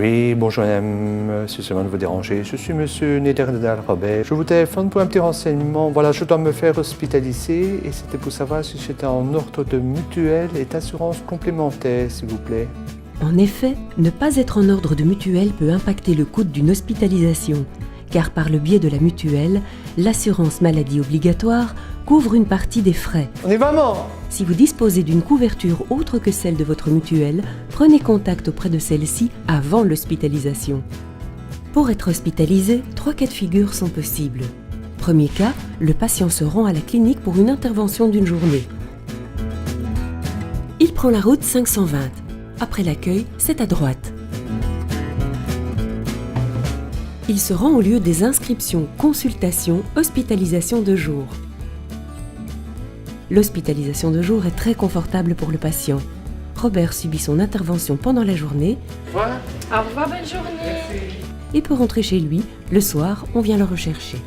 Oui, bonjour madame, excusez-moi de vous déranger. Je suis monsieur Nederdal Robert. Je vous téléphone pour un petit renseignement. Voilà, je dois me faire hospitaliser et c'était pour savoir si j'étais en ordre de mutuelle et d'assurance complémentaire, s'il vous plaît. En effet, ne pas être en ordre de mutuelle peut impacter le coût d'une hospitalisation, car par le biais de la mutuelle, l'assurance maladie obligatoire couvre une partie des frais. On y va, maman! Si vous disposez d'une couverture autre que celle de votre mutuelle, prenez contact auprès de celle-ci avant l'hospitalisation. Pour être hospitalisé, 3 cas de figure sont possibles. Premier cas, le patient se rend à la clinique pour une intervention d'une journée. Il prend la route 520. Après l'accueil, c'est à droite. Il se rend au lieu des inscriptions, consultations, hospitalisation de jour. L'hospitalisation de jour est très confortable pour le patient. Robert subit son intervention pendant la journée. Au revoir, bonne journée. Et peut rentrer chez lui. Le soir, on vient le rechercher.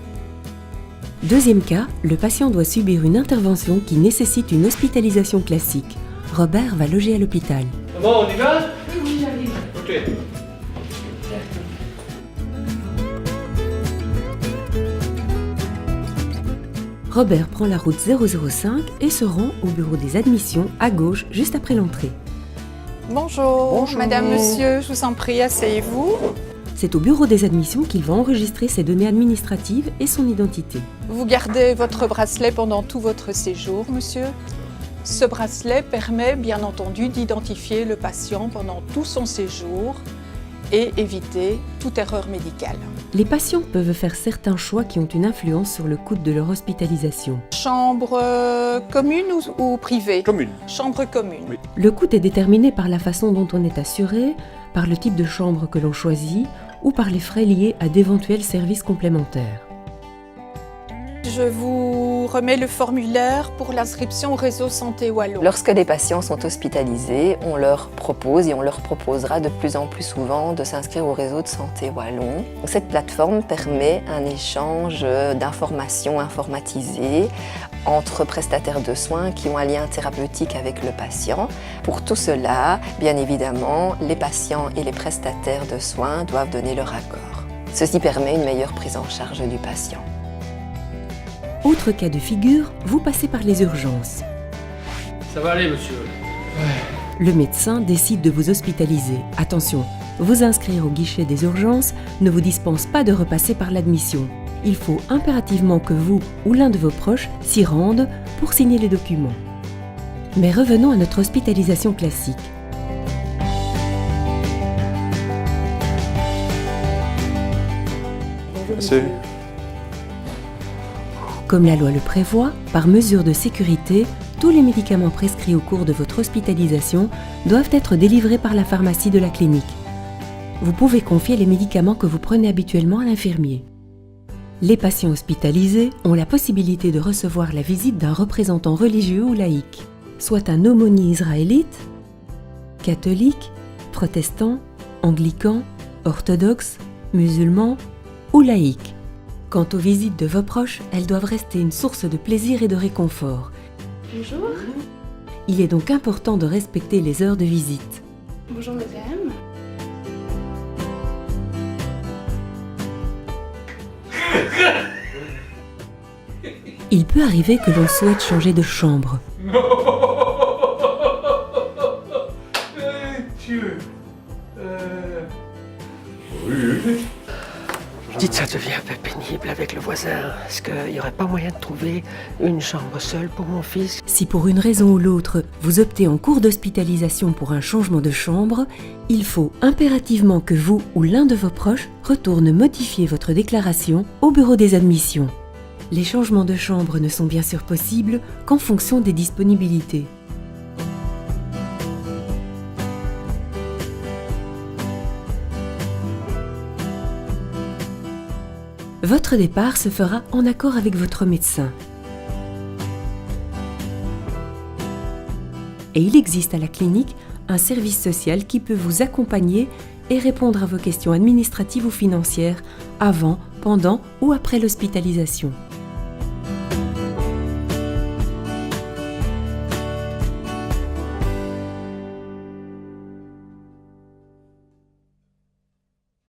Deuxième cas, le patient doit subir une intervention qui nécessite une hospitalisation classique. Robert va loger à l'hôpital. Maman, on y va? Oui, j'arrive. Ok. Robert prend la route 005 et se rend au bureau des admissions à gauche, juste après l'entrée. Bonjour, Bonjour. madame, monsieur, je vous en prie, asseyez-vous. C'est au bureau des admissions qu'il va enregistrer ses données administratives et son identité. Vous gardez votre bracelet pendant tout votre séjour, monsieur. Ce bracelet permet, bien entendu, d'identifier le patient pendant tout son séjour et éviter toute erreur médicale. Les patients peuvent faire certains choix qui ont une influence sur le coût de leur hospitalisation. Chambre commune ou privée? Commune. Chambre commune. Oui. Le coût est déterminé par la façon dont on est assuré, par le type de chambre que l'on choisit ou par les frais liés à d'éventuels services complémentaires. Je vous remets le formulaire pour l'inscription au réseau Santé Wallon. Lorsque des patients sont hospitalisés, on leur propose et on leur proposera de plus en plus souvent de s'inscrire au réseau de santé wallon. Cette plateforme permet un échange d'informations informatisées entre prestataires de soins qui ont un lien thérapeutique avec le patient. Pour tout cela, bien évidemment, les patients et les prestataires de soins doivent donner leur accord. Ceci permet une meilleure prise en charge du patient. Autre cas de figure, vous passez par les urgences. Ça va aller, monsieur. Le médecin décide de vous hospitaliser. Attention, vous inscrire au guichet des urgences ne vous dispense pas de repasser par l'admission. Il faut impérativement que vous ou l'un de vos proches s'y rendent pour signer les documents. Mais revenons à notre hospitalisation classique. Monsieur. Comme la loi le prévoit, par mesure de sécurité, tous les médicaments prescrits au cours de votre hospitalisation doivent être délivrés par la pharmacie de la clinique. Vous pouvez confier les médicaments que vous prenez habituellement à l'infirmier. Les patients hospitalisés ont la possibilité de recevoir la visite d'un représentant religieux ou laïque, soit un aumônier israélite, catholique, protestant, anglican, orthodoxe, musulman ou laïque. Quant aux visites de vos proches, elles doivent rester une source de plaisir et de réconfort. Bonjour. Il est donc important de respecter les heures de visite. Bonjour, madame. Il peut arriver que l'on souhaite changer de chambre. Dites, ça devient un peu pénible avec le voisin. Est-ce qu'il n'y aurait pas moyen de trouver une chambre seule pour mon fils? Si pour une raison ou l'autre, vous optez en cours d'hospitalisation pour un changement de chambre, il faut impérativement que vous ou l'un de vos proches retourne modifier votre déclaration au bureau des admissions. Les changements de chambre ne sont bien sûr possibles qu'en fonction des disponibilités. Votre départ se fera en accord avec votre médecin. Et il existe à la clinique un service social qui peut vous accompagner et répondre à vos questions administratives ou financières avant, pendant ou après l'hospitalisation.